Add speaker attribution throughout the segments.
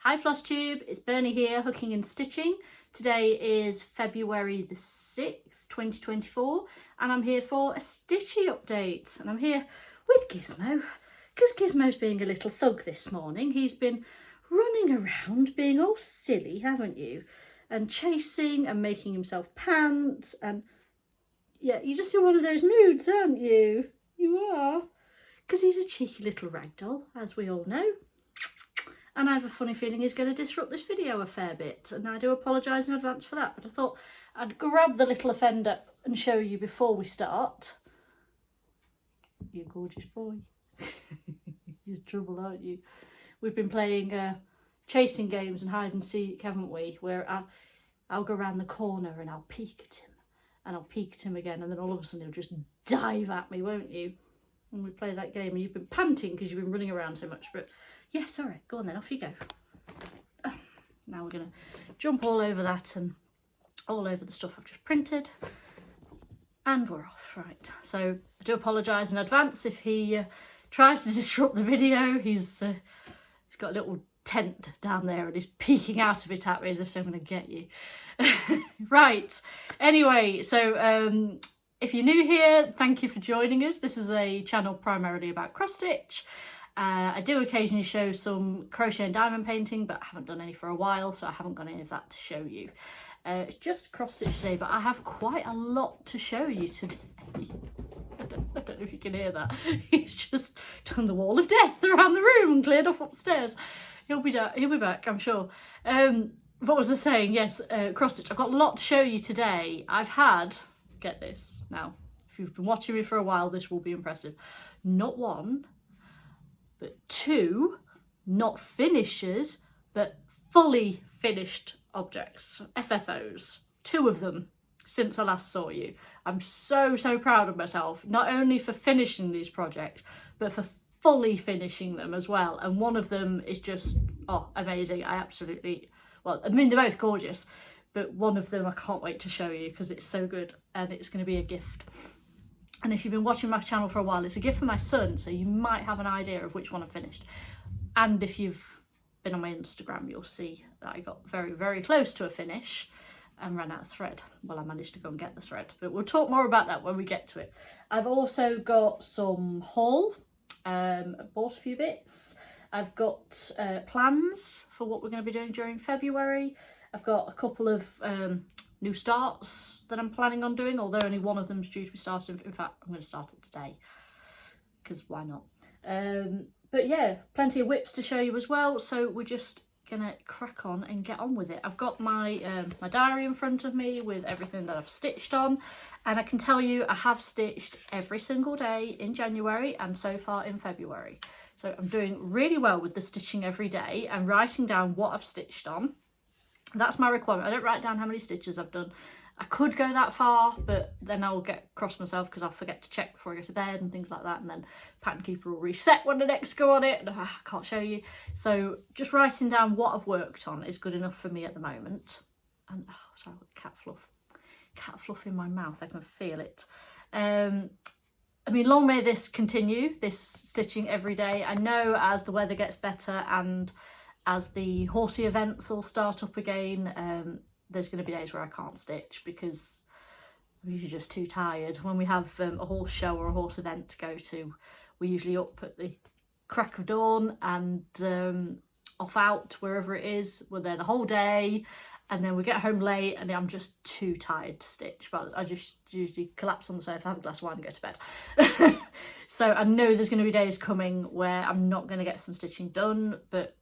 Speaker 1: Hi Flosstube, it's Bernie here, hooking and stitching. Today is February the 6th, 2024, and I'm here for a stitchy update. And I'm here with Gizmo, because Gizmo's being a little thug this morning. He's been running around being all silly, haven't you? And chasing and making himself pant, and yeah, you're just in one of those moods, aren't you? You are. Because he's a cheeky little ragdoll, as we all know. And I have a funny feeling he's going to disrupt this video a fair bit, and I do apologise in advance for that, but I thought I'd grab the little offender and show you before we start. You gorgeous boy. You're trouble, aren't you? We've been playing chasing games and hide and seek, haven't we? Where I'll go around the corner and I'll peek at him, and I'll peek at him again, and then all of a sudden he'll just dive at me, won't you? And we play that game, and you've been panting because you've been running around so much, but yes, all right, go on then, off you go. Now we're going to jump all over that and all over the stuff I've just printed. And we're off, right. So I do apologise in advance if he tries to disrupt the video. He's got a little tent down there and he's peeking out of it at me as if I'm going to get you. Right, anyway, so if you're new here, thank you for joining us. This is a channel primarily about cross stitch. I do occasionally show some crochet and diamond painting, but I haven't done any for a while, so I haven't got any of that to show you. It's just cross stitch today, but I have quite a lot to show you today. I don't know if you can hear that. He's just done the wall of death around the room and cleared off upstairs. He'll be back, I'm sure. What was I saying? Yes, cross stitch. I've got a lot to show you today. I've had, get this now, if you've been watching me for a while, this will be impressive. Not one, but two, not finishers, but fully finished objects, FFOs, 2 of them since I last saw you. I'm so proud of myself, not only for finishing these projects, but for fully finishing them as well. And one of them is just, oh, amazing. I absolutely, well, I mean, they're both gorgeous, but one of them I can't wait to show you because it's so good and it's going to be a gift. And if you've been watching my channel for a while, it's a gift from my son, so you might have an idea of which one I finished. And if you've been on my Instagram, you'll see that I got very close to a finish and ran out of thread. Well, I managed to go and get the thread, but we'll talk more about that when we get to it. I've also got some haul. I bought a few bits. I've got plans for what we're going to be doing during February. I've got a couple of new starts that I'm planning on doing, although only one of them's due to be started. In fact, I'm going to start it today, because why not? But yeah, plenty of whips to show you as well, so we're just going to crack on and get on with it. I've got my my diary in front of me with everything that I've stitched on, and I can tell you I have stitched every single day in January and so far in February. So I'm doing really well with the stitching every day and writing down what I've stitched on. That's my requirement. I don't write down how many stitches I've done. I could go that far, but then I'll get cross myself because I'll forget to check before I go to bed and things like that, and then Pattern Keeper will reset when the next go on it and I can't show you. So just writing down what I've worked on is good enough for me at the moment. And oh, sorry, cat fluff in my mouth, I can feel it. I mean, long may this continue, this stitching every day. I know as the weather gets better and as the horsey events all start up again, there's going to be days where I can't stitch because I'm usually just too tired. When we have a horse show or a horse event to go to, we're usually up at the crack of dawn and off out wherever it is. We're there the whole day and then we get home late and I'm just too tired to stitch, but I just usually collapse on the sofa, have a glass of wine and go to bed. So I know there's going to be days coming where I'm not going to get some stitching done, but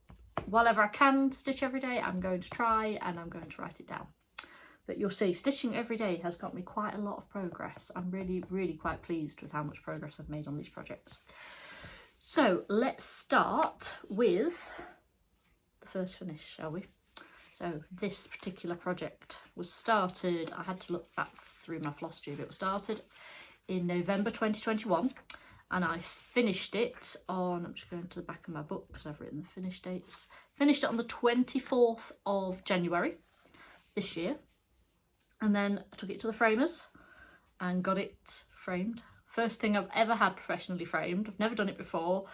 Speaker 1: whatever I can stitch every day, I'm going to try and I'm going to write it down. But you'll see, stitching every day has got me quite a lot of progress. I'm really quite pleased with how much progress I've made on these projects. So let's start with the first finish, shall we? So this particular project was started, I had to look back through my Flosstube, it was started in November 2021. And I finished it on, I'm just going to the back of my book because I've written the finish dates. Finished it on the 24th of January this year. And then I took it to the framers and got it framed. First thing I've ever had professionally framed. I've never done it before.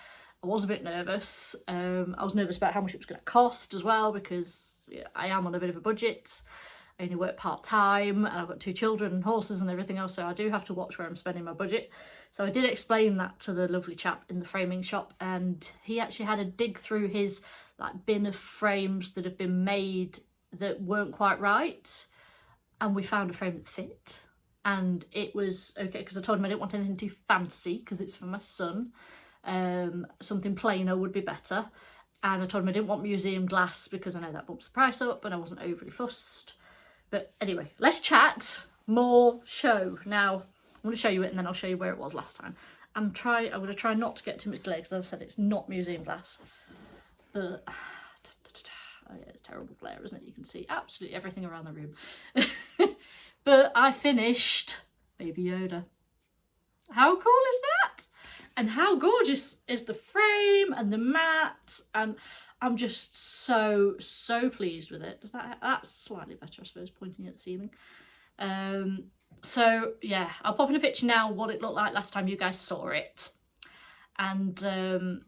Speaker 1: I was a bit nervous. I was nervous about how much it was going to cost as well, because I am on a bit of a budget. I only work part-time and I've got 2 children and horses and everything else, so I do have to watch where I'm spending my budget. So I did explain that to the lovely chap in the framing shop, and he actually had a dig through his like bin of frames that have been made that weren't quite right, and we found a frame that fit. And it was okay, because I told him I didn't want anything too fancy because it's for my son. Something plainer would be better. And I told him I didn't want museum glass because I know that bumps the price up, and I wasn't overly fussed. But anyway, less chat, more show. Now, I'm going to show you it and then I'll show you where it was last time. I'm going to try not to get too much glare, because as I said, it's not museum glass. But, oh yeah, it's terrible glare, isn't it? You can see absolutely everything around the room. But I finished Baby Yoda. How cool is that? And how gorgeous is the frame and the mat, and I'm just so pleased with it. That's slightly better, I suppose, pointing at the ceiling. So yeah, I'll pop in a picture now what it looked like last time you guys saw it. And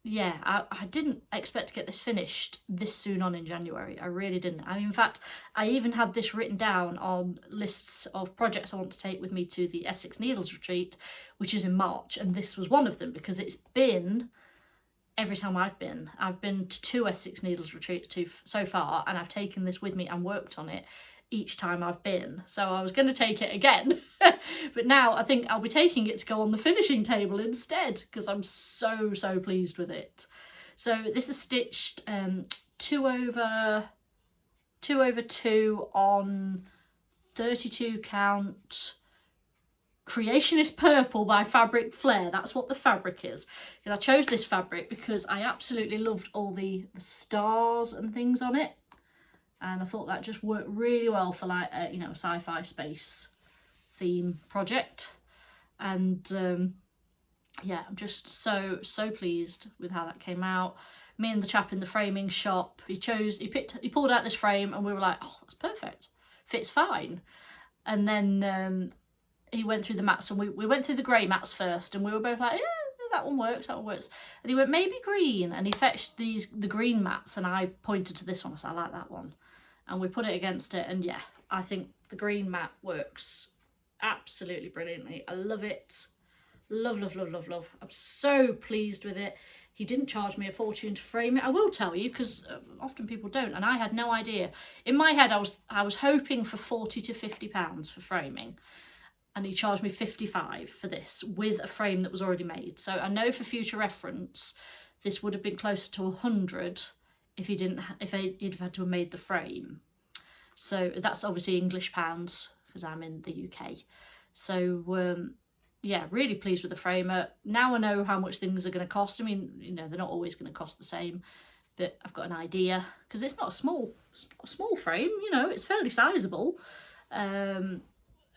Speaker 1: yeah, I didn't expect to get this finished this soon on in January. I really didn't. I mean, in fact, I even had this written down on lists of projects I want to take with me to the Essex Needles retreat, which is in March, and this was one of them, because it's been, every time I've been to 2 Essex Needles retreats so far, and I've taken this with me and worked on it each time I've been. So I was going to take it again, but now I think I'll be taking it to go on the finishing table instead, because I'm so pleased with it. So this is stitched 2 over 2 on 32 count Creationist Purple by Fabric Flair. That's what the fabric is. And I chose this fabric because I absolutely loved all the stars and things on it, and I thought that just worked really well for like a, you know, a sci-fi space theme project. And yeah, I'm just so pleased with how that came out. Me and the chap in the framing shop, he pulled out this frame and we were like, oh, that's perfect, fits fine. And then he went through the mats, and we went through the grey mats first, and we were both like, yeah, that one works. And he went, maybe green, and he fetched the green mats, and I pointed to this one. I said, I like that one, and we put it against it, and yeah, I think the green mat works absolutely brilliantly. I love it. Love. I'm so pleased with it. He didn't charge me a fortune to frame it, I will tell you, because often people don't, and I had no idea. In my head, I was hoping for £40 to £50 for framing, and he charged me £55 for this with a frame that was already made. So I know for future reference, this would have been closer to 100 if he'd have had to have made the frame. So that's obviously English pounds, because I'm in the UK. So yeah, really pleased with the framer. Now I know how much things are going to cost. I mean, you know, they're not always going to cost the same, but I've got an idea, because it's not a small frame, you know, it's fairly sizable.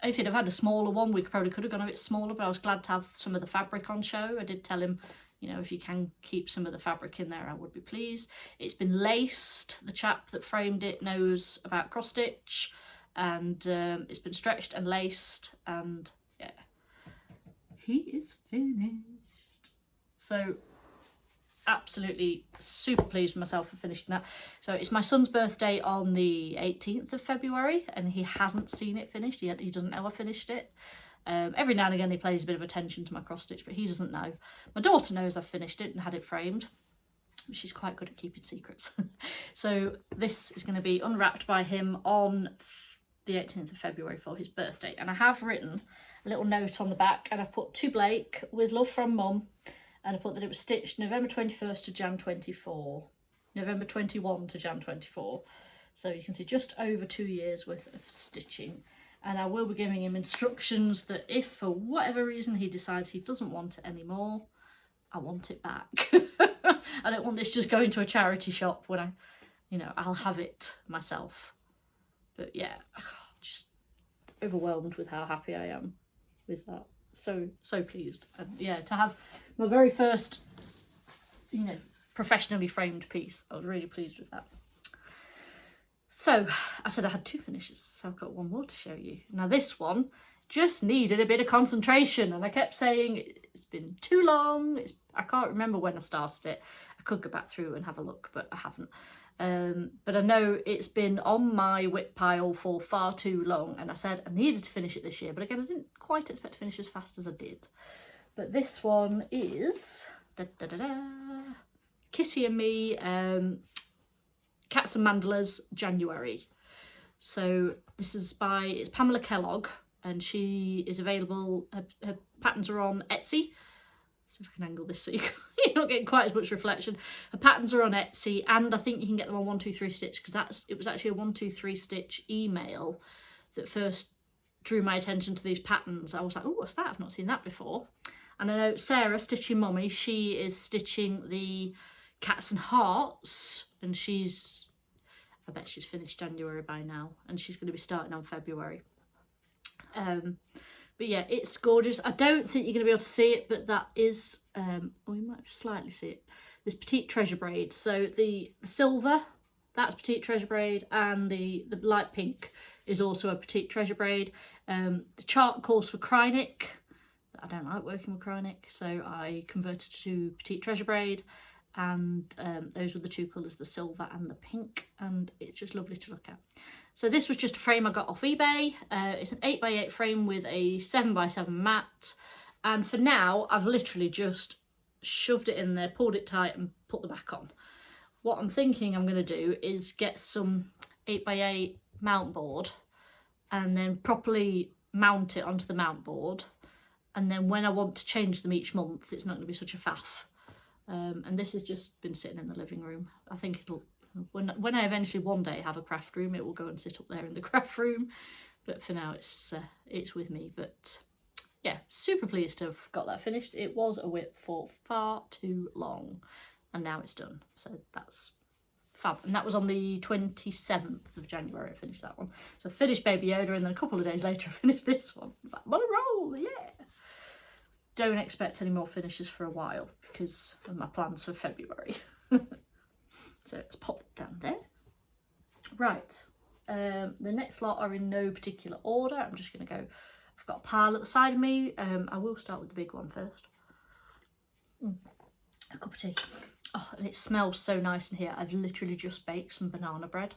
Speaker 1: If he'd have had a smaller one, we probably could have gone a bit smaller, but I was glad to have some of the fabric on show. I did tell him, you know, if you can keep some of the fabric in there, I would be pleased. It's been laced. The chap that framed it knows about cross stitch, and it's been stretched and laced, and yeah, he is finished. So absolutely super pleased with myself for finishing that. So it's my son's birthday on the 18th of February, and he hasn't seen it finished yet. He doesn't know I finished it. Every now and again he pays a bit of attention to my cross stitch, but he doesn't know. My daughter knows I've finished it and had it framed. She's quite good at keeping secrets. So this is going to be unwrapped by him on the 18th of February for his birthday, and I have written a little note on the back, and I've put to Blake, with love from Mum. And I put that it was stitched November 21st to Jan 24, November 21 to Jan 24. So you can see just over 2 years worth of stitching. And I will be giving him instructions that if for whatever reason he decides he doesn't want it anymore, I want it back. I don't want this just going to a charity shop when I, you know, I'll have it myself. But yeah, just overwhelmed with how happy I am with that. So pleased. And yeah, to have my very first, you know, professionally framed piece, I was really pleased with that. So I said I had 2 finishes, so I've got one more to show you. Now this one just needed a bit of concentration, and I kept saying it's been too long. I can't remember when I started it. I could go back through and have a look, but I haven't. But I know it's been on my whip pile for far too long, and I said I needed to finish it this year, but again, I didn't quite expect to finish as fast as I did. But this one is Kitty and Me, Cats and Mandalas, January. So this is it's Pamela Kellogg, and she is available. Her patterns are on Etsy. See if I can angle this so you're not getting quite as much reflection. Her patterns are on Etsy, and I think you can get them on 123 Stitch, because it was actually a 123 Stitch email that first drew my attention to these patterns. I was like, oh, what's that? I've not seen that before. And I know Sarah, Stitching Mommy, she is stitching the Cats and Hearts, and I bet she's finished January by now, and she's going to be starting on February. But yeah, it's gorgeous. I don't think you're going to be able to see it, but that is, or you might slightly see it, this Petite Treasure braid. So the silver, that's Petite Treasure braid, and the light pink is also a Petite Treasure braid. The chart calls for Krynic. I don't like working with Krynic, so I converted to Petite Treasure braid, and those were the two colours, the silver and the pink, and it's just lovely to look at. So this was just a frame I got off eBay. It's an 8x8 frame with a 7x7 mat, and for now I've literally just shoved it in there, pulled it tight and put the back on. What I'm thinking I'm going to do is get some 8x8 mount board and then properly mount it onto the mount board, and then when I want to change them each month it's not going to be such a faff. And this has just been sitting in the living room. I think it'll, when I eventually one day have a craft room, it will go and sit up there in the craft room, but for now it's with me. But yeah, super pleased to have got that finished. It was a whip for far too long, and now it's done, so that's fab. And that was on the 27th of January I finished that one. So I finished Baby Yoda, and then a couple of days later I finished this one. It's like, I'm on a roll, yeah. Don't expect any more finishes for a while because of my plans for February. So let's pop it down there. Right, the next lot are in no particular order. I'm just going to go, I've got a pile at the side of me. I will start with the big one first. A cup of tea. Oh, and it smells so nice in here. I've literally just baked some banana bread.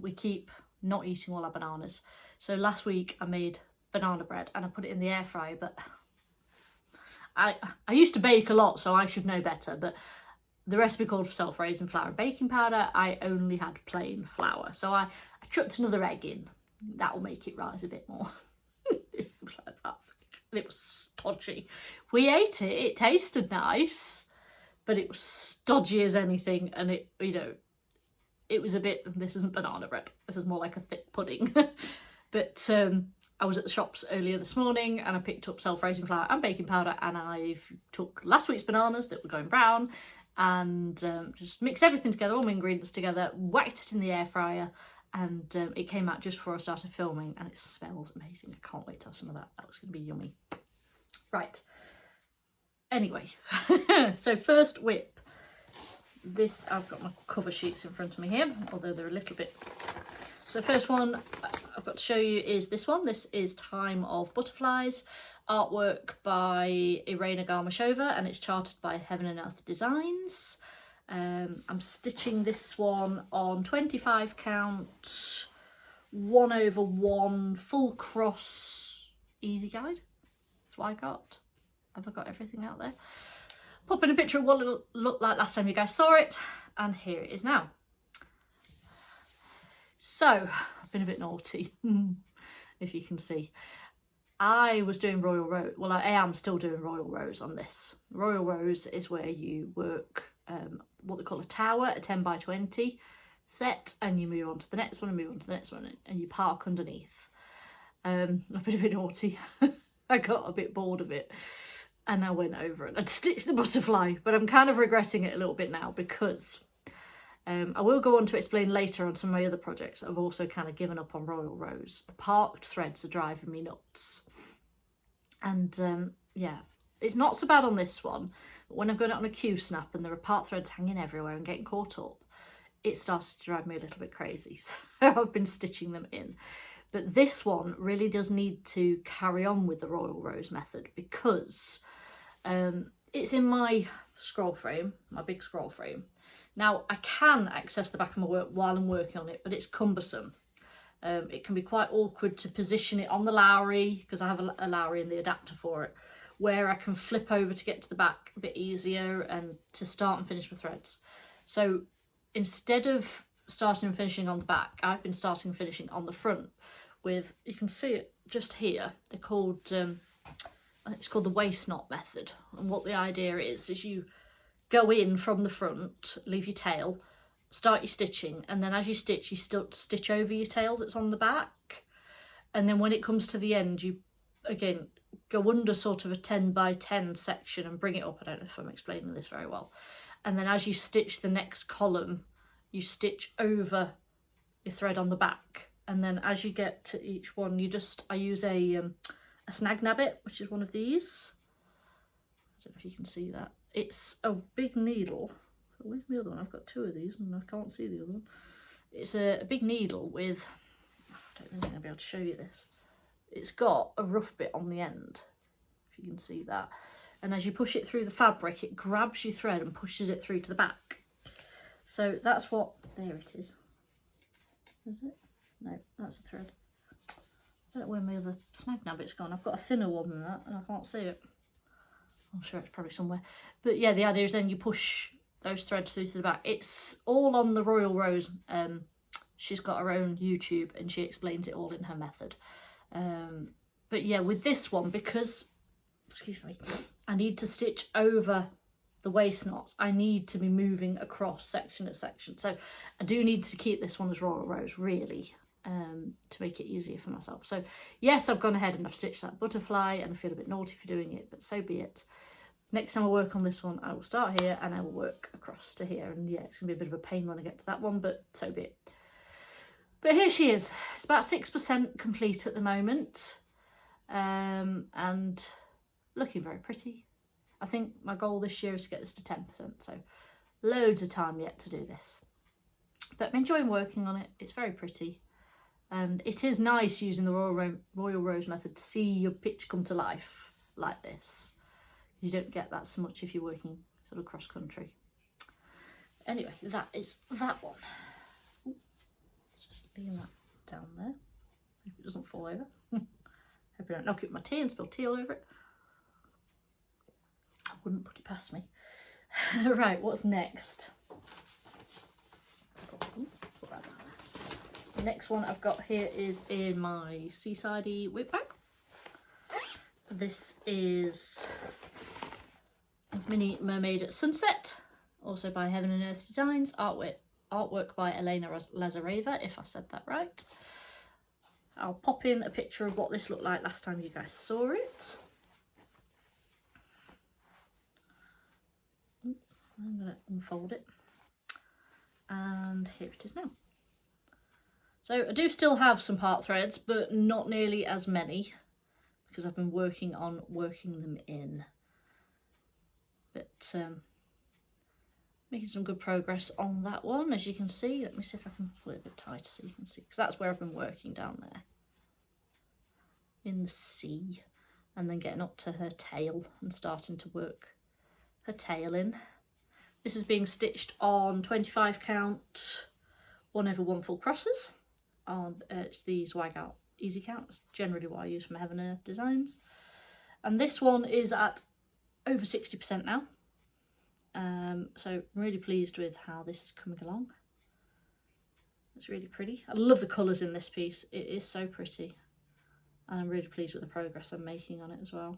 Speaker 1: We keep not eating all our bananas. So last week I made banana bread and I put it in the air fryer, but I used to bake a lot, so I should know better, but the recipe called for self-raising flour and baking powder. I only had plain flour, so I chucked another egg in. That will make it rise a bit more. It was like that. It was stodgy. We ate it, it tasted nice, but it was stodgy as anything, and it, you know, it was a bit, this isn't banana bread, this is more like a thick pudding. But I was at the shops earlier this morning and I picked up self-raising flour and baking powder, and I took last week's bananas that were going brown and just mixed everything together, all my ingredients together, whacked it in the air fryer, and it came out just before I started filming, and it smells amazing. I can't wait to have some of that. That looks going to be yummy. Right. Anyway, so first whip. This, I've got my cover sheets in front of me here, although they're a little bit. So the first one I've got to show you is this one. This is Time of Butterflies, artwork by Irena Garmashova, and it's charted by Heaven and Earth Designs. I'm stitching this one on 25 count, 1/1 full cross easy guide. That's what I got. Have I got everything out there? Popping a picture of what it looked like last time you guys saw it, and here it is now. So, I've been a bit naughty, if you can see. I was doing Royal Rose, well I am still doing Royal Rose on this. Royal Rose is where you work what they call a tower, a 10x20 set, and you move on to the next one and move on to the next one, and you park underneath. I've been a bit naughty. I got a bit bored of it and I went over and I'd stitched the butterfly, but I'm kind of regretting it a little bit now because I will go on to explain later on some of my other projects. I've also kind of given up on Royal Rose. The parked threads are driving me nuts. And yeah, it's not so bad on this one, but when I've got it on a Q-snap and there are part threads hanging everywhere and getting caught up, it started to drive me a little bit crazy. So I've been stitching them in. But this one really does need to carry on with the Royal Rose method because it's in my scroll frame, my big scroll frame. Now I can access the back of my work while I'm working on it, but it's cumbersome. It can be quite awkward to position it on the Lowry, because I have a Lowry and the adapter for it, where I can flip over to get to the back a bit easier and to start and finish my threads. So instead of starting and finishing on the back, I've been starting and finishing on the front with, you can see it just here, they're called, I think it's called the waist knot method. And what the idea is you go in from the front, leave your tail, start your stitching, and then as you stitch, you still stitch over your tail that's on the back. And then when it comes to the end, you again go under sort of a 10 by 10 section and bring it up. I don't know if I'm explaining this very well. And then as you stitch the next column, you stitch over your thread on the back. And then as you get to each one, I use a snag nabbit, which is one of these. I don't know if you can see that. It's a big needle. Where's the other one? I've got two of these and I can't see the other one. It's a big needle with, I don't think I'll be able to show you this. It's got a rough bit on the end, if you can see that. And as you push it through the fabric, it grabs your thread and pushes it through to the back. So that's what, there it is. Is it? No, that's a thread. I don't know where my other snag nabbit's gone. I've got a thinner one than that and I can't see it. I'm sure it's probably somewhere. But yeah, the idea is then you push those threads through to the back. It's all on the Royal Rose. She's got her own YouTube and she explains it all in her method. But yeah, with this one, because, excuse me, I need to stitch over the waist knots, I need to be moving across section to section. So I do need to keep this one as Royal Rose, really, to make it easier for myself. So yes, I've gone ahead and I've stitched that butterfly and I feel a bit naughty for doing it, but so be it. Next time I work on this one, I will start here and I will work across to here. And yeah, it's going to be a bit of a pain when I get to that one, but so be it. But here she is. It's about 6% complete at the moment. And looking very pretty. I think my goal this year is to get this to 10%. So loads of time yet to do this. But I'm enjoying working on it. It's very pretty. And it is nice using the Royal Rose method to see your picture come to life like this. You don't get that so much if you're working sort of cross country. Anyway, that is that one. Ooh, let's just leave that down there. Hope it doesn't fall over. Hope I don't knock it with my tea and spill tea all over it. I wouldn't put it past me. Right, what's next? Put that down there. The next one I've got here is in my seasidey whip bag. This is Mini Mermaid Sunset, also by Heaven and Earth Designs, artwork by Elena Lazareva, if I said that right. I'll pop in a picture of what this looked like last time you guys saw it. I'm going to unfold it. And here it is now. So I do still have some part threads, but not nearly as many, because I've been working on working them in. But making some good progress on that one, as you can see. Let me see if I can pull it a bit tighter so you can see, because that's where I've been working, down there in the sea, and then getting up to her tail and starting to work her tail in. This is being stitched on 25 count 1 over 1 full crosses. It's the Swag Out Easy Count. It's generally what I use from Heaven and Earth Designs. And this one is at over 60% now. So I'm really pleased with how this is coming along. It's really pretty. I love the colours in this piece. It is so pretty. And I'm really pleased with the progress I'm making on it as well.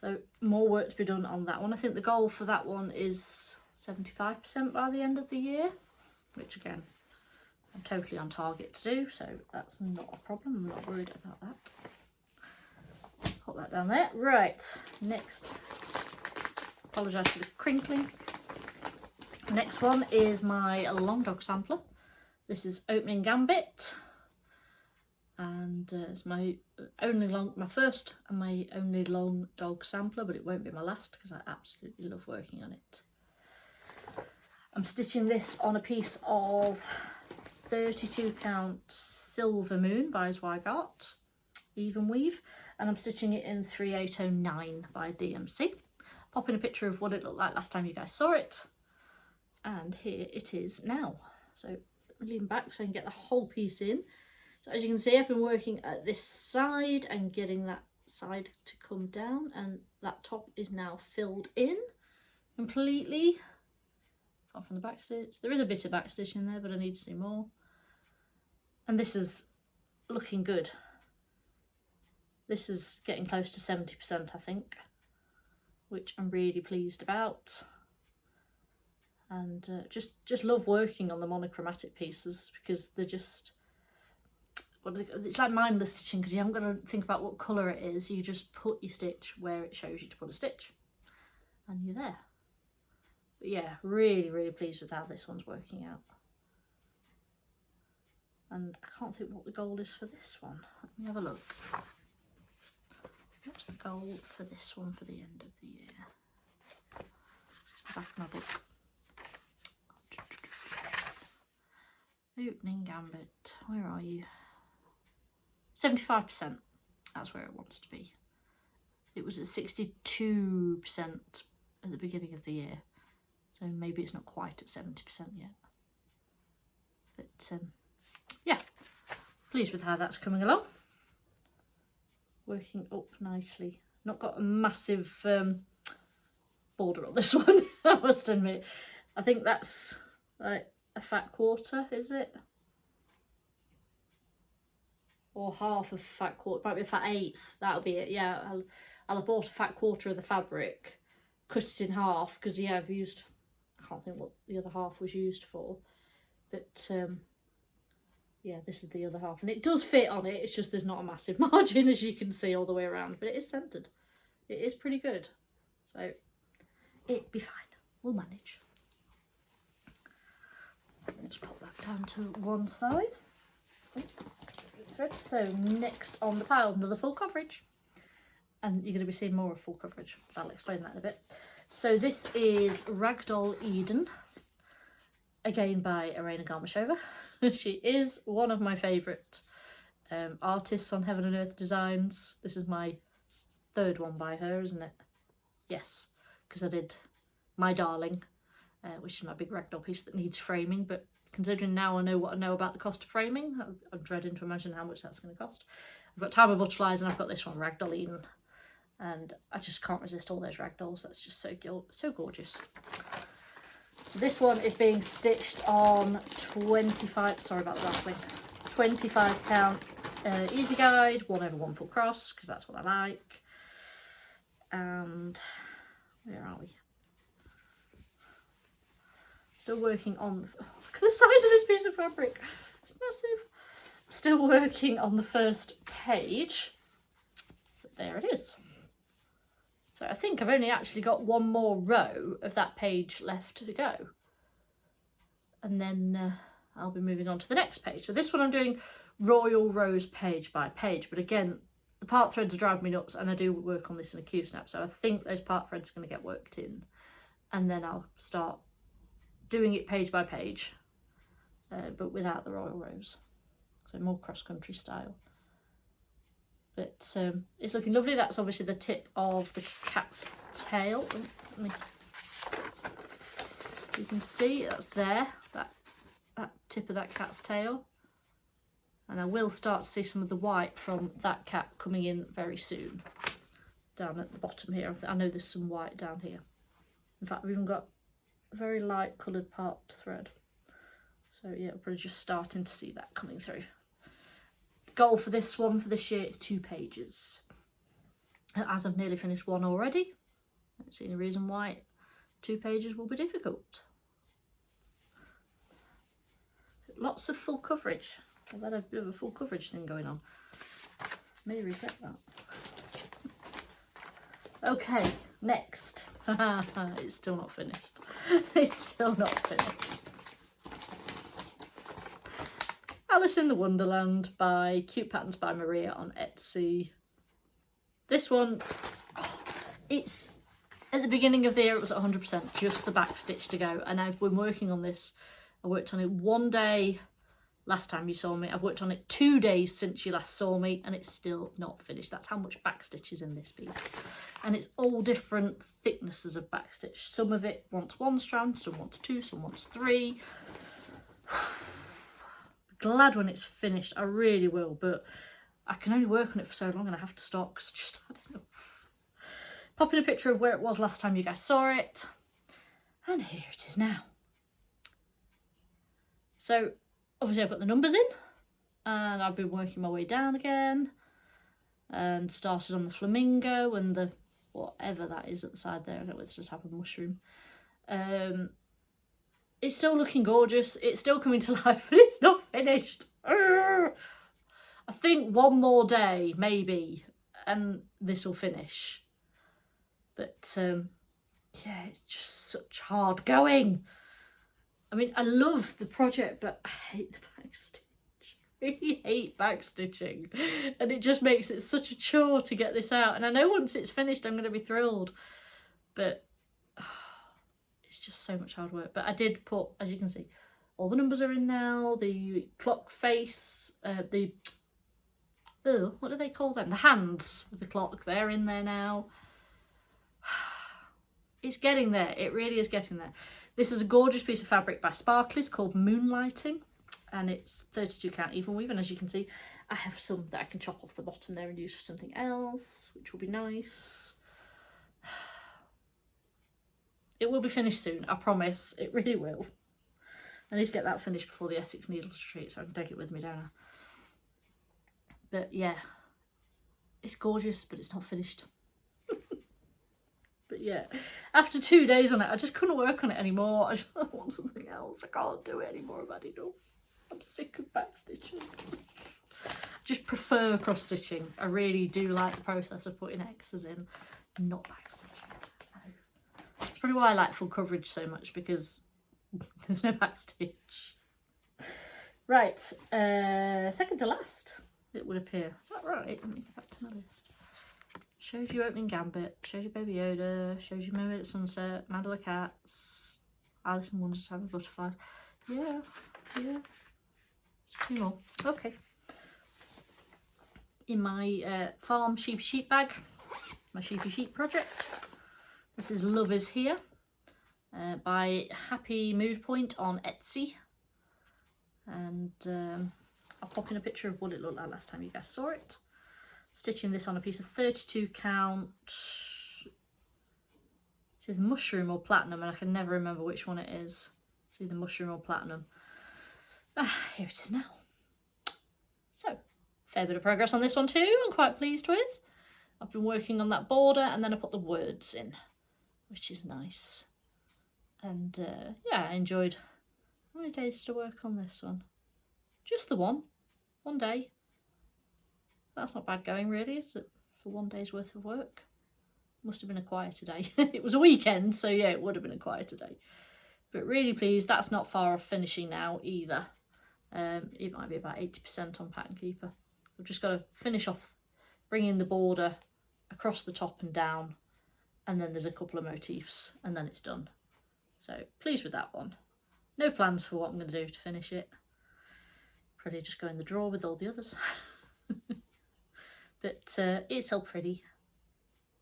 Speaker 1: So more work to be done on that one. I think the goal for that one is 75% by the end of the year, which again, I'm totally on target to do, so that's not a problem. I'm not worried about that. Put that down there. Right, next. Apologise for the crinkling. Next one is my long dog sampler. This is Opening Gambit, and it's my first and my only long dog sampler, but it won't be my last because I absolutely love working on it. I'm stitching this on a piece of 32 count Silver Moon by Zweigart even weave, and I'm stitching it in 3809 by DMC. Popping a picture of what it looked like last time you guys saw it, and here it is now. So lean back so I can get the whole piece in. So as you can see, I've been working at this side and getting that side to come down, and that top is now filled in completely. Apart from the back stitch, there is a bit of back stitch in there, but I need to do more. And this is looking good. This is getting close to 70%, I think, which I'm really pleased about. And just love working on the monochromatic pieces because they're just, it's like mindless stitching because you haven't got to think about what colour it is. You just put your stitch where it shows you to put a stitch, and you're there. But yeah, really, really pleased with how this one's working out. And I can't think what the goal is for this one. Let me have a look. What's the goal for this one for the end of the year? The back of my book. Opening Gambit. Where are you? 75%. That's where it wants to be. It was at 62% at the beginning of the year. So maybe it's not quite at 70% yet. But yeah, pleased with how that's coming along. Working up nicely. Not got a massive border on this one, I must admit. I think that's like a fat quarter, is it? Or half of fat quarter, might be a fat eighth, that'll be it. Yeah, I'll have bought a fat quarter of the fabric, cut it in half, because yeah, I've used, I can't think what the other half was used for, but yeah, this is the other half, and it does fit on it. It's just there's not a massive margin, as you can see, all the way around, but it is centered. It is pretty good, so it'll be fine. We'll manage. Let's pop that down to one side. Thread. So next on the pile, another full coverage, and you're going to be seeing more of full coverage. I'll explain that in a bit. So this is Ragdoll Eden, again by Irena Garmashova. She is one of my favourite artists on Heaven and Earth Designs. This is my third one by her, isn't it? Yes, because I did My Darling, which is my big ragdoll piece that needs framing, but considering now I know what I know about the cost of framing, I'm dreading to imagine how much that's going to cost. I've got Time of Butterflies and I've got this one, Ragdoll Eden, and I just can't resist all those ragdolls. That's just so gorgeous. So this one is being stitched on 25, sorry about the rattling, 25 count easy guide, 1/1 full cross, because that's what I like. And where are we? Still working on, look at the size of this piece of fabric, it's massive. I'm still working on the first page, but there it is. So I think I've only actually got one more row of that page left to go. And then I'll be moving on to the next page. So this one I'm doing Royal Rose page by page, but again, the part threads drive me nuts, and I do work on this in a Q-snap, so I think those part threads are going to get worked in, and then I'll start doing it page by page, but without the Royal Rose, so more cross-country style. But it's looking lovely. That's obviously the tip of the cat's tail. You can see that's there, that tip of that cat's tail. And I will start to see some of the white from that cat coming in very soon. Down at the bottom here, I know there's some white down here. In fact, we've even got a very light coloured part thread. So yeah, we're probably just starting to see that coming through. Goal for this one for this year is 2 pages. As I've nearly finished one already, I don't see any reason why 2 pages will be difficult. Lots of full coverage. I've had a bit of a full coverage thing going on. May regret that. Okay, next. It's still not finished. It's still not finished. Alice in the Wonderland by Cute Patterns by Maria on Etsy. This one, it's at the beginning of the year, it was 100% just the back stitch to go, and I've been working on this. I worked on it one day last time you saw me. I've worked on it 2 days since you last saw me, and it's still not finished. That's how much backstitch is in this piece. And it's all different thicknesses of backstitch. Some of it wants 1 strand, some wants 2, some wants 3. Glad when it's finished, I really will, but I can only work on it for so long and I have to stop because I don't know. Popping a picture of where it was last time you guys saw it, and here it is now. So obviously I've got the numbers in, and I've been working my way down again, and started on the flamingo and the whatever that is at the side there. I don't know, it's a type of mushroom. It's still looking gorgeous. It's still coming to life, but it's not finished. I think 1 more day, maybe, and this will finish. But yeah, it's just such hard going. I mean, I love the project, but I hate the backstitch. I really hate backstitching. And it just makes it such a chore to get this out. And I know once it's finished, I'm going to be thrilled. But it's just so much hard work. But I did put, as you can see, all the numbers are in now. The clock face, what do they call them? The hands of the clock, they're in there now. It's getting there. It really is getting there. This is a gorgeous piece of fabric by Sparkly's called Moonlighting, and it's 32 count even weave, and as you can see I have some that I can chop off the bottom there and use for something else, which will be nice. It will be finished soon, I promise. It really will. I need to get that finished before the Essex Needles retreat so I can take it with me down. But yeah, it's gorgeous, but it's not finished. But yeah, after 2 days on it, I just couldn't work on it anymore. I just want something else. I can't do it anymore. I've had enough. I'm sick of backstitching. I just prefer cross stitching. I really do like the process of putting X's in, not backstitching. That's probably why I like full coverage so much, because there's no backstitch. Right, second to last, it would appear. Is that right? Let me get back to my list. Shows you opening Gambit, shows you Baby Yoda, shows you Mermaid Sunset, Mandala Cats, Alice in Wonder's Having Butterflies. Yeah. 2 more. Okay. In my farm sheepy sheep bag, my sheepy sheep project. This is Love Is Here by Happy Mood Point on Etsy. And I'll pop in a picture of what it looked like last time you guys saw it. Stitching this on a piece of 32 count. It's either mushroom or platinum, and I can never remember which one it is. It's either mushroom or platinum. Here it is now. So, fair bit of progress on this one too, I'm quite pleased with. I've been working on that border, and then I put the words in, which is nice. And yeah, I enjoyed. How many days did I work on this one? Just the one day. That's not bad going, really, is it? For 1 day's worth of work. Must have been a quieter day. It was a weekend, so yeah, it would have been a quieter day. But really pleased. That's not far off finishing now either. It might be about 80% on Pattern Keeper. I've just got to finish off bringing the border across the top and down, and then there's a couple of motifs, and then it's done. So pleased with that one. No plans for what I'm going to do to finish it. Probably just go in the drawer with all the others. But it's all pretty,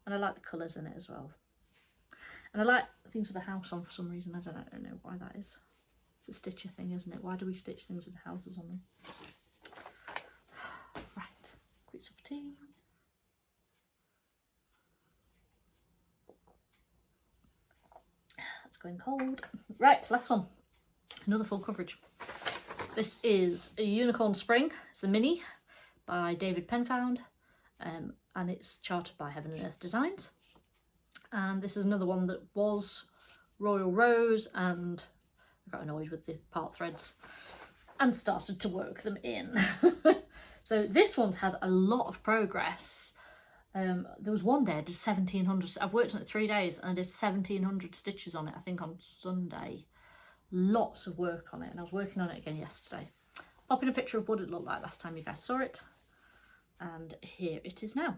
Speaker 1: and I like the colours in it as well. And I like things with a house on for some reason. I don't know why that is. It's a stitcher thing, isn't it? Why do we stitch things with houses on them? Right, quick cup of tea. That's going cold. Right, last one. Another full coverage. This is a Unicorn Spring. It's the mini by David Penfound. And it's chartered by Heaven and Earth Designs. And this is another one that was Royal Rose, and I got annoyed with the part threads and started to work them in. So this one's had a lot of progress. There was one day I did 1700, I've worked on it 3 days and I did 1700 stitches on it, I think on Sunday. Lots of work on it, and I was working on it again yesterday. Popping a picture of what it looked like last time you guys saw it. And here it is now.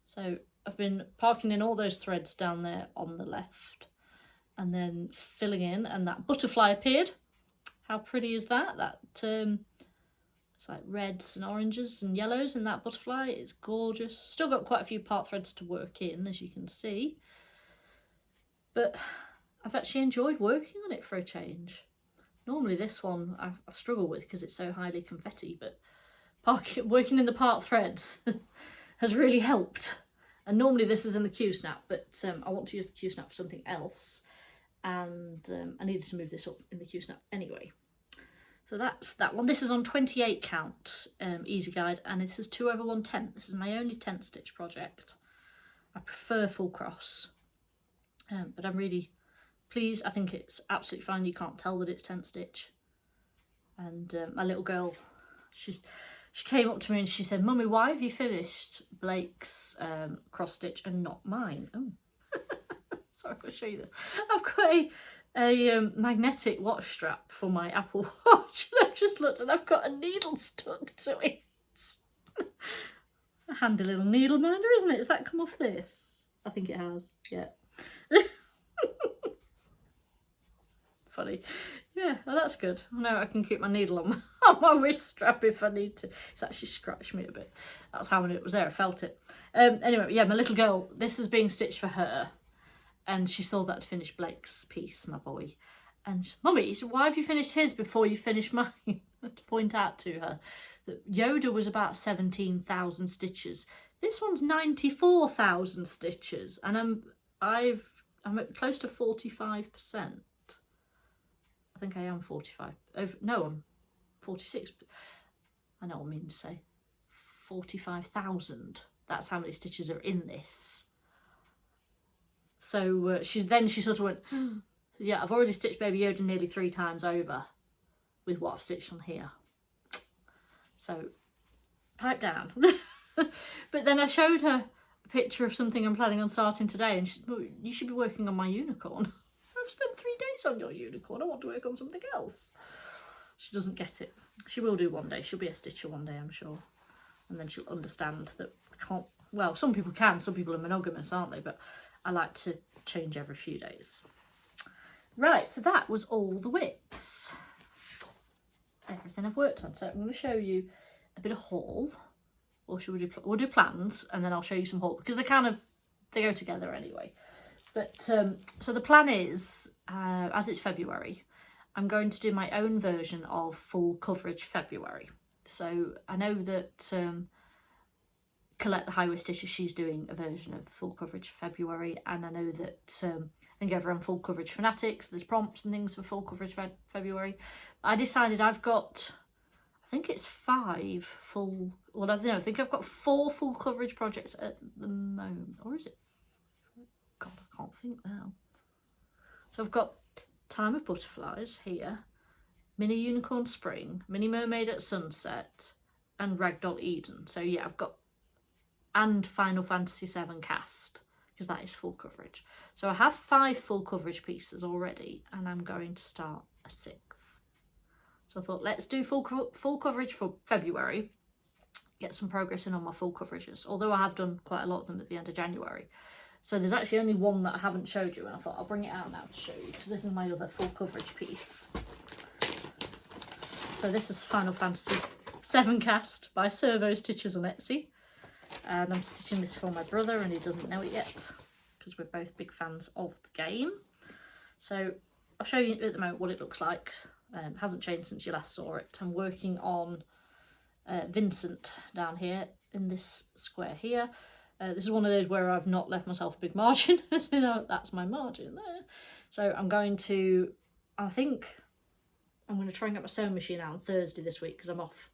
Speaker 1: So I've been parking in all those threads down there on the left, and then filling in, and that butterfly appeared. How pretty is that? It's like reds and oranges and yellows in that butterfly. It's gorgeous. Still got quite a few part threads to work in, as you can see. But I've actually enjoyed working on it for a change. Normally this one I struggle with because it's so highly confetti, but working in the part threads has really helped. And normally this is in the Q-snap, but I want to use the Q-snap for something else. And I needed to move this up in the Q-snap anyway. So that's that one. This is on 28 count easy guide, and this is 2/110. This is my only 10 stitch project. I prefer full cross, but I'm really pleased. I think it's absolutely fine. You can't tell that it's 10 stitch. And my little girl, she came up to me and she said, "Mummy, why have you finished Blake's cross stitch and not mine?" Oh, sorry, I'll show you this. I've got a magnetic watch strap for my Apple Watch, and I've just looked and I've got a needle stuck to it. A handy little needle minder, isn't it? Has that come off this? I think it has, yeah. Funny. Yeah, well, that's good. I know I can keep my needle on my wrist strap if I need to. It's actually scratched me a bit. That's how I knew it was there. I felt it. Anyway, yeah, my little girl, this is being stitched for her. And she saw that I'd finished Blake's piece, my boy. And, "Mummy, why have you finished his before you finished mine?" I had to point out to her that Yoda was about 17,000 stitches. This one's 94,000 stitches. And I'm at close to 45%. I think I am 45. No, I'm 46. I know what I mean to say. 45,000. That's how many stitches are in this. So she sort of went, "Yeah, I've already stitched Baby Yoda nearly 3 times over with what I've stitched on here." So pipe down. But then I showed her a picture of something I'm planning on starting today, and she said, "Well, you should be working on my unicorn." So I've spent 3 days on your unicorn. I want to work on something else. She doesn't get it. She will do one day. She'll be a stitcher one day, I'm sure. And then she'll understand that I can't. Well, some people can. Some people are monogamous, aren't they? But I like to change every few days. Right, so that was all the whips. Everything I've worked on. So I'm going to show you a bit of haul. Or should we do, we'll do plans and then I'll show you some haul, because they go together anyway. But so the plan is, as it's February, I'm going to do my own version of full coverage February. So I know that Colette the Highway Stitcher, she's doing a version of full coverage February, and I know that I think over on Full Coverage Fanatics there's prompts and things for full coverage February. I decided I've got, I think it's 5 full, well, I don't know, I think I've got 4 full coverage projects at the moment, or is it? God, I can't think now. So I've got Time of Butterflies here, Mini Unicorn Spring, Mini Mermaid at Sunset, and Ragdoll Eden. So yeah, I've got, and Final Fantasy VII Cast, because that is full coverage. So I have 5 full coverage pieces already, and I'm going to start a 6th. So I thought, let's do full coverage for February, get some progress in on my full coverages, although I have done quite a lot of them at the end of January. So there's actually only one that I haven't showed you, and I thought I'll bring it out now to show you, because this is my other full coverage piece. So this is Final Fantasy VII Cast by Servo Stitches on Etsy. And I'm stitching this for my brother, and he doesn't know it yet, because we're both big fans of the game. So I'll show you at the moment what it looks like. It hasn't changed since you last saw it. I'm working on Vincent down here in this square here. This is one of those where I've not left myself a big margin, so you know, that's my margin there. So I'm going to, I think I'm going to try and get my sewing machine out on Thursday this week, because I'm off.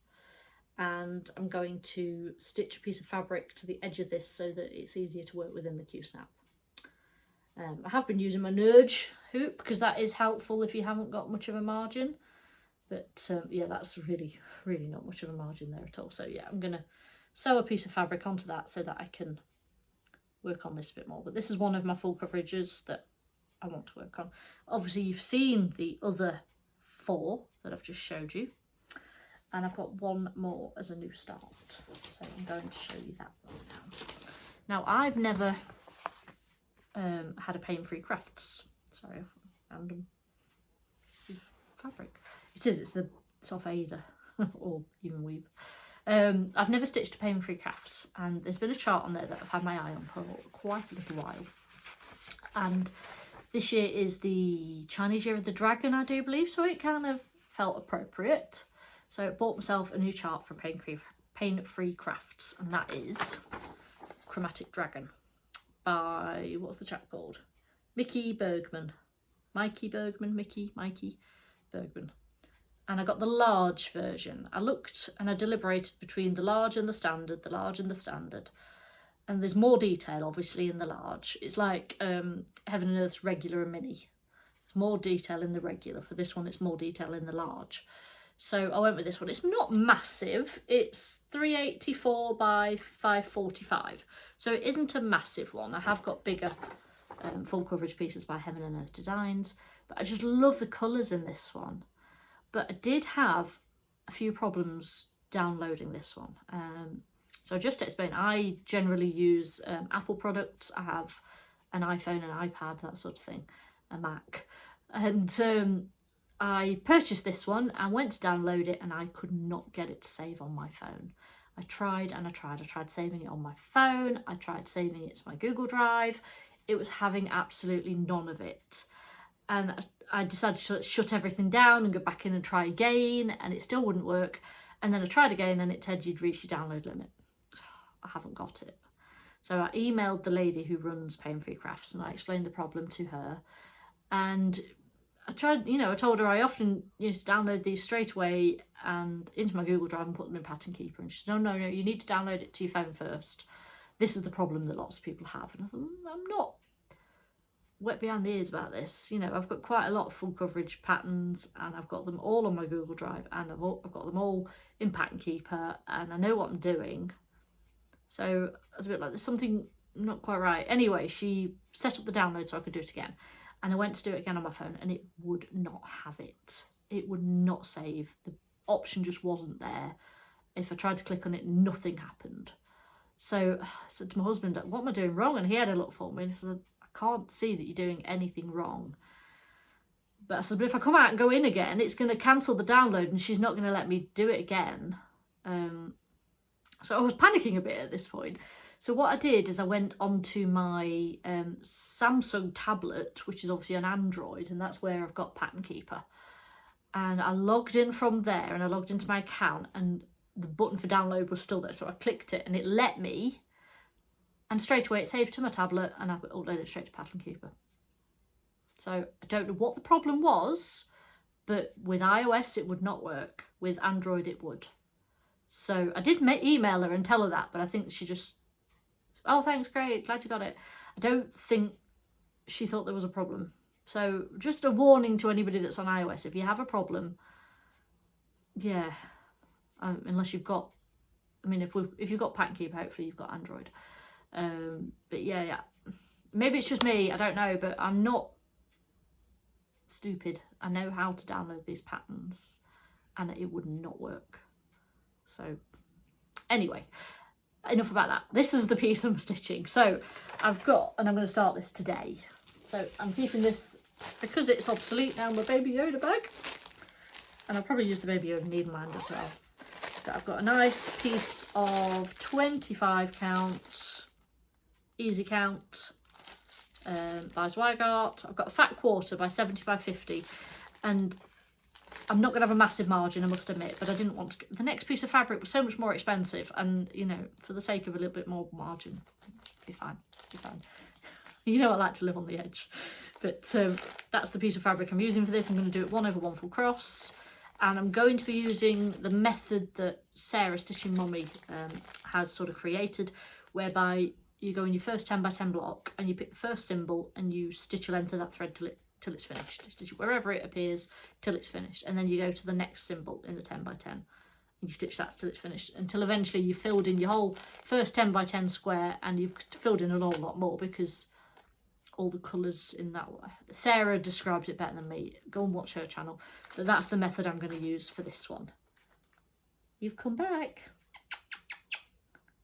Speaker 1: And I'm going to stitch a piece of fabric to the edge of this so that it's easier to work within the Q-snap. I have been using my Nudge hoop, because that is helpful if you haven't got much of a margin. But yeah, that's really not much of a margin there at all. So yeah, I'm going to sew a piece of fabric onto that so that I can work on this a bit more. But this is one of my full coverages that I want to work on. Obviously, you've seen the other 4 that I've just showed you. And I've got one more as a new start. So I'm going to show you that one now. Now, I've never had a Painfree Crafts. Sorry, random piece of fabric. It is, it's off Ada, or even Weave. I've never stitched a Painfree Crafts, and there's been a chart on there that I've had my eye on for quite a little while. And this year is the Chinese Year of the Dragon, I do believe, so it kind of felt appropriate. So I bought myself a new chart from Painfree Crafts, and that is Chromatic Dragon by, what's the chap called? Mikey Bergman. Mikey Bergman. And I got the large version. I looked and I deliberated between the large and the standard, And there's more detail, obviously, in the large. It's like Heaven and Earth's regular and mini. There's more detail in the regular. For this one, it's more detail in the large. So I went with this one. It's not massive. It's 384 by 545. So it isn't a massive one. I have got bigger full coverage pieces by Heaven and Earth Designs. But I just love the colours in this one. But I did have a few problems downloading this one. So just to explain, I generally use Apple products. I have an iPhone, an iPad, that sort of thing, a Mac. And I purchased this one and went to download it, and I could not get it to save on my phone. I tried and I tried. I tried saving it on my phone. I tried saving it to my Google Drive. It was having absolutely none of it. And I decided to shut everything down and go back in and try again, and it still wouldn't work. And then I tried again and it said you'd reached your download limit. I haven't got it. So I emailed the lady who runs Painfree Crafts and I explained the problem to her. And I tried, you know, I told her I often used to download these straight away and into my Google Drive and put them in Pattern Keeper. And she said, no, you need to download it to your phone first. This is the problem that lots of people have. And I thought, I'm not wet behind the ears about this. You know, I've got quite a lot of full coverage patterns and I've got them all on my Google Drive and I've got them all in Pattern Keeper and I know what I'm doing. So I was a bit like, there's something not quite right. Anyway, she set up the download so I could do it again. And I went to do it again on my phone and it would not have it. It would not save. The option just wasn't there. If I tried to click on it, nothing happened. So I said to my husband, what am I doing wrong? And he had a look for me and he said, I can't see that you're doing anything wrong. But I said, but if I come out and go in again, it's going to cancel the download and she's not going to let me do it again. So I was panicking a bit at this point. So what I did is I went onto my Samsung tablet, which is obviously an Android, and that's where I've got Pattern Keeper. And I logged in from there and I logged into my account and the button for download was still there. So I clicked it and it let me. And straight away it saved to my tablet and I uploaded it straight to Pattern Keeper. So I don't know what the problem was, but with iOS it would not work. With Android it would. So I did email her and tell her that, but I think she just, oh, thanks, great, glad you got it. I don't think she thought there was a problem. So just a warning to anybody that's on iOS, if you have a problem, yeah, unless you've got, I mean, if you've got Pattern Keeper, hopefully you've got Android. But yeah, maybe it's just me, I don't know, but I'm not stupid. I know how to download these patterns and it would not work. So anyway, enough about that. This is the piece I'm stitching. So I've got, and I'm going to start this today. So I'm keeping this, because it's obsolete now, my Baby Yoda bag. And I'll probably use the Baby Yoda needleman as well. So I've got a nice piece of 25 count, easy count by Zweigart. I've got a fat quarter by 70 by 50. And I'm not going to have a massive margin, I must admit, but I didn't want to. The next piece of fabric was so much more expensive, and you know, for the sake of a little bit more margin, be fine. You know, I like to live on the edge, but that's the piece of fabric I'm using for this. I'm going to do it 1/1 full cross, and I'm going to be using the method that Sarah Stitching Mummy has sort of created, whereby you go in your first 10 by 10 block and you pick the first symbol and you stitch a length of that thread till it's finished. Stitch it wherever it appears till it's finished, and then you go to the next symbol in the 10 by 10 and you stitch that till it's finished, until eventually you've filled in your whole first 10 by 10 square, and you've filled in an awful lot more because all the colours in that way. Sarah describes it better than me. Go and watch her channel. But that's the method I'm going to use for this one. You've come back.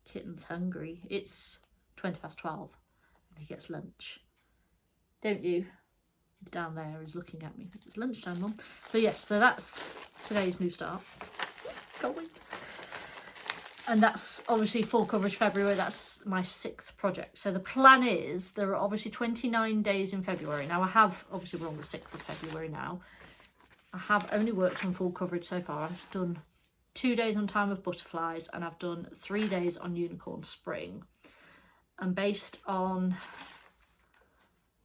Speaker 1: Kitten's hungry. It's 12:20 and he gets lunch. Don't you? He's down there, he's looking at me. It's lunchtime, Mum. So yes, so that's today's new start. Can't wait. And that's obviously full coverage February. That's my 6th project. So the plan is there are obviously 29 days in February. Now I have, obviously we're on the 6th of February now. I have only worked on full coverage so far. I've done 2 days on Time of Butterflies and I've done 3 days on Unicorn Spring. And based on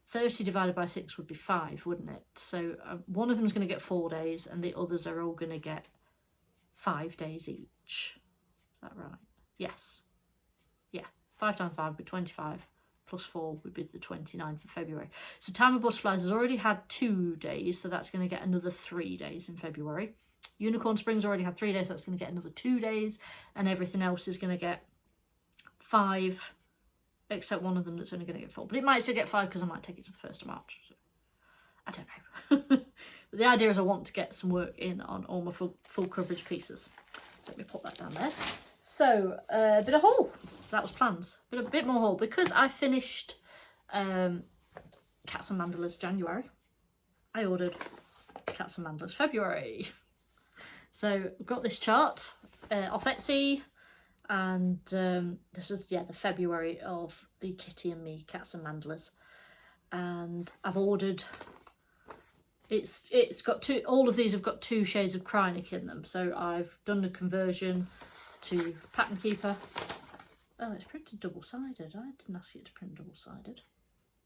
Speaker 1: 30 divided by 6 would be 5, wouldn't it? So one of them is going to get 4 days and the others are all going to get 5 days each. Is that right? Yes. Yeah. 5 times 5 would be 25. Plus 4 would be the 29th of February. So Time of Butterflies has already had 2 days, so that's going to get another 3 days in February. Unicorn Spring's already had 3 days, so that's going to get another 2 days. And everything else is going to get 5, except one of them that's only going to get 4. But it might still get 5 because I might take it to the 1st of March. So I don't know. But the idea is I want to get some work in on all my full coverage pieces. So let me pop that down there. So a bit of haul. That was plans. But a bit more haul because I finished Cats and Mandalas January. I ordered Cats and Mandalas February. So I've got this chart off Etsy, and this is the February of the Kitty and Me Cats and Mandalas, and I've ordered. It's got two. All of these have got 2 shades of Krynic in them. So I've done the conversion to Pattern Keeper. Oh, it's printed double-sided. I didn't ask it to print double-sided.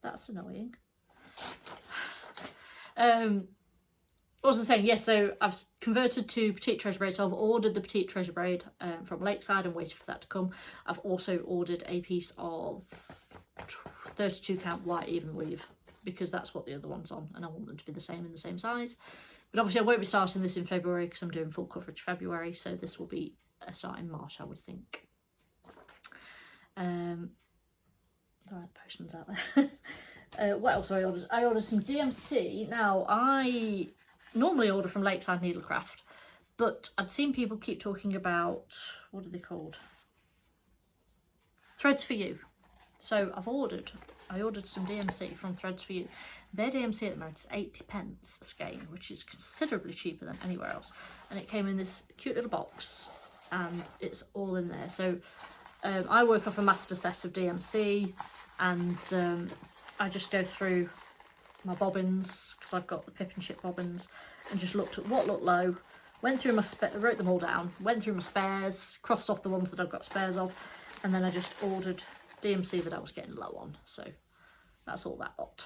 Speaker 1: That's annoying. What was I saying? Yes, so I've converted to Petite Treasure Braid. So I've ordered the Petite Treasure Braid from Lakeside and waited for that to come. I've also ordered a piece of 32 count white even weave because that's what the other one's on and I want them to be the same in the same size. But obviously I won't be starting this in February because I'm doing full coverage February. So this will be a start in March, I would think. Alright, the postman's out there. What else I ordered? I ordered some DMC. Now, I normally order from Lakeside Needlecraft, but I'd seen people keep talking about, what are they called? Threads for You. So I ordered some DMC from Threads for You. Their DMC at the moment is 80p a skein, which is considerably cheaper than anywhere else. And it came in this cute little box and it's all in there. So I work off a master set of DMC and I just go through my bobbins because I've got the pip and ship bobbins and just looked at what looked low, went through my wrote them all down, went through my spares, crossed off the ones that I've got spares of, and then I just ordered DMC that I was getting low on. So that's all that lot.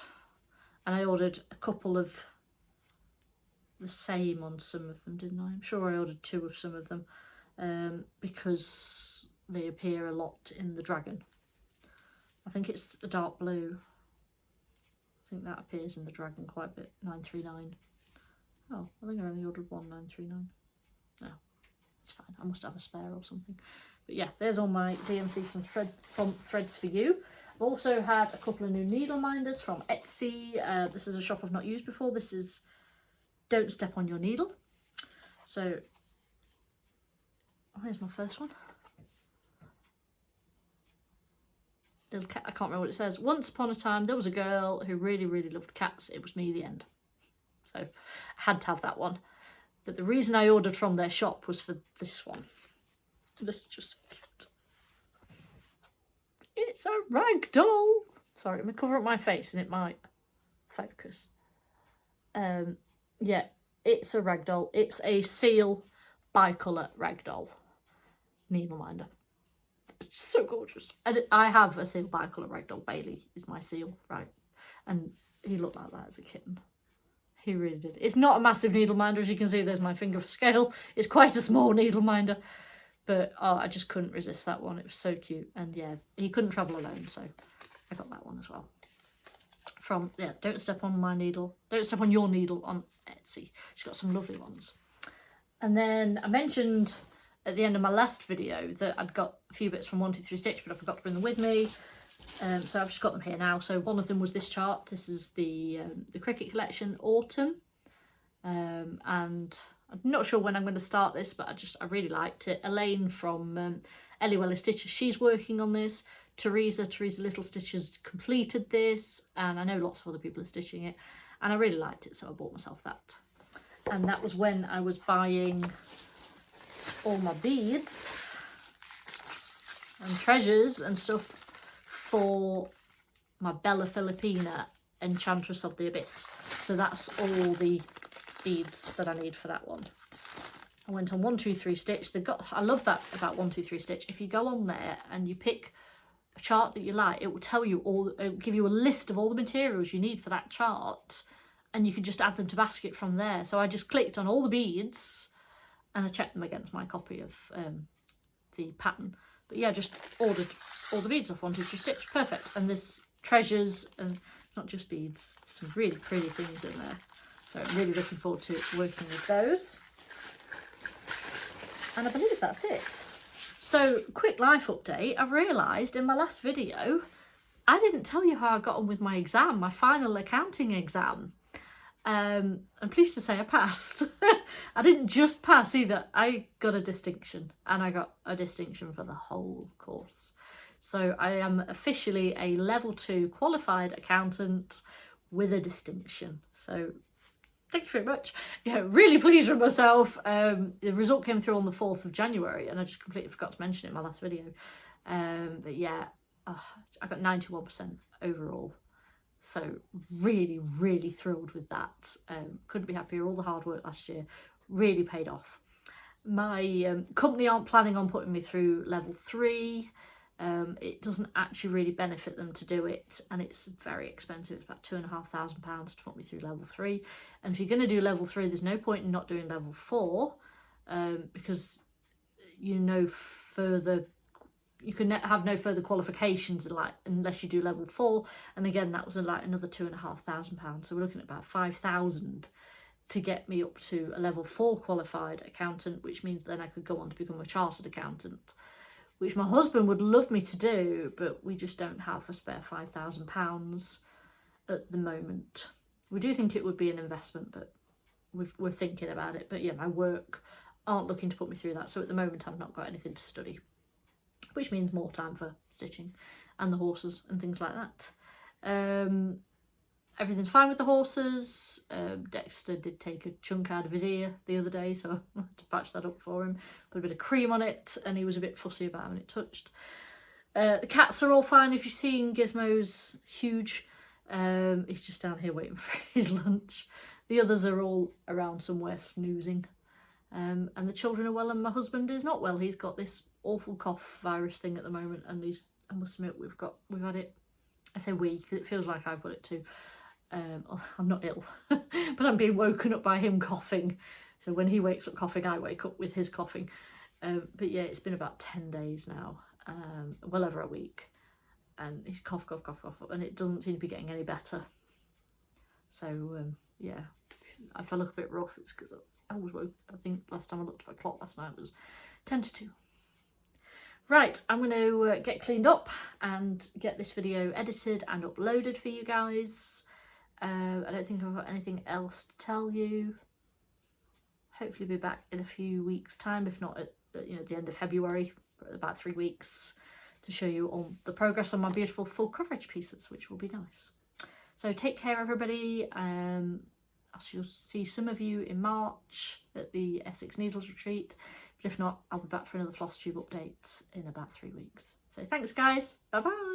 Speaker 1: And I ordered a couple of the same on some of them, didn't I? I'm sure I ordered 2 of some of them because they appear a lot in the dragon. I think it's the dark blue. I think that appears in the dragon quite a bit. 939. Oh, I think I only ordered 1 939. No, it's fine. I must have a spare or something. But yeah, there's all my DMC from Threads for You. I've also had a couple of new needle minders from Etsy. This is a shop I've not used before. This is Don't Step on Your Needle. So, here's my first one. Little cat, I can't remember what it says. Once upon a time, there was a girl who really, really loved cats. It was me, the end. So, I had to have that one. But the reason I ordered from their shop was for this one. This is just cute. It's a rag doll. Sorry, let me cover up my face and it might focus. Yeah, it's a rag doll. It's a seal bicolour rag doll needle minder. It's just so gorgeous. And I have a seal bicolour rag doll. Bailey is my seal, right? And he looked like that as a kitten. He really did. It's not a massive needle minder, as you can see. There's my finger for scale. It's quite a small needle minder. But oh, I just couldn't resist that one. It was so cute. And yeah, he couldn't travel alone, so I got that one as well. From, yeah, Don't Step on My Needle. Don't Step on Your Needle on Etsy. She's got some lovely ones. And then I mentioned at the end of my last video that I'd got a few bits from 123 Stitch, but I forgot to bring them with me. So I've just got them here now. So one of them was this chart. This is the Cricket Collection Autumn. And I'm not sure when I'm going to start this, but I really liked it. Elaine from Ellie Welly Stitches, she's working on this. Teresa Little Stitches completed this, and I know lots of other people are stitching it. and I really liked it, so I bought myself that. And that was when I was buying all my beads and treasures and stuff for my Bella Filipina Enchantress of the Abyss. So that's all the beads that I need for that one. I went on 123 Stitch. They've got, I love that about 123 Stitch. If you go on there and you pick a chart that you like, it will tell you all, give you a list of all the materials you need for that chart, and you can just add them to basket from there. So I just clicked on all the beads and I checked them against my copy of the pattern. But yeah, just ordered all the beads off 123 Stitch. Perfect. And there's treasures and not just beads, some really pretty things in there. So I'm really looking forward to working with those. And I believe that's it. So, quick life update. I've realised in my last video, I didn't tell you how I got on with my exam, my final accounting exam. I'm pleased to say I passed. I didn't just pass either. I got a distinction, and I got a distinction for the whole course. So I am officially a level 2 qualified accountant with a distinction. So thank you very much. Yeah, really pleased with myself. The result came through on the 4th of January, and I just completely forgot to mention it in my last video. But yeah, I got 91% overall. So really, really thrilled with that. Couldn't be happier. All the hard work last year really paid off. My company aren't planning on putting me through level 3. It doesn't actually really benefit them to do it, and it's very expensive. It's about £2,500 to put me through level 3. And if you're going to do level 3, there's no point in not doing level 4, because you can have no further qualifications unless you do level 4. And again, that was another £2,500. So we're looking at about 5,000 to get me up to a level 4 qualified accountant, which means then I could go on to become a chartered accountant, which my husband would love me to do, but we just don't have a spare £5,000 at the moment. We do think it would be an investment, but we're thinking about it. But yeah, my work aren't looking to put me through that. So at the moment, I've not got anything to study, which means more time for stitching and the horses and things like that. Everything's fine with the horses. Dexter did take a chunk out of his ear the other day, so I had to patch that up for him. Put a bit of cream on it, and he was a bit fussy about having it touched. The cats are all fine. If you've seen Gizmo's huge, he's just down here waiting for his lunch. The others are all around somewhere snoozing. And the children are well, and my husband is not well. He's got this awful cough virus thing at the moment, and I must admit we've had it. I say we because it feels like I've got it too. I'm not ill, but I'm being woken up by him coughing. So when he wakes up coughing, I wake up with his coughing. But yeah, it's been about 10 days now, well over a week, and he's cough, and it doesn't seem to be getting any better. So yeah, if I look a bit rough, it's because I was woke. I think last time I looked at my clock last night was 10 to 2. Right, I'm going to get cleaned up and get this video edited and uploaded for you guys. I don't think I've got anything else to tell you. Hopefully be back in a few weeks' time, if not at the end of February, about 3 weeks, to show you all the progress on my beautiful full coverage pieces, which will be nice. So take care, everybody. I shall see some of you in March at the Essex Needles Retreat. But if not, I'll be back for another Flosstube update in about 3 weeks. So thanks, guys. Bye-bye.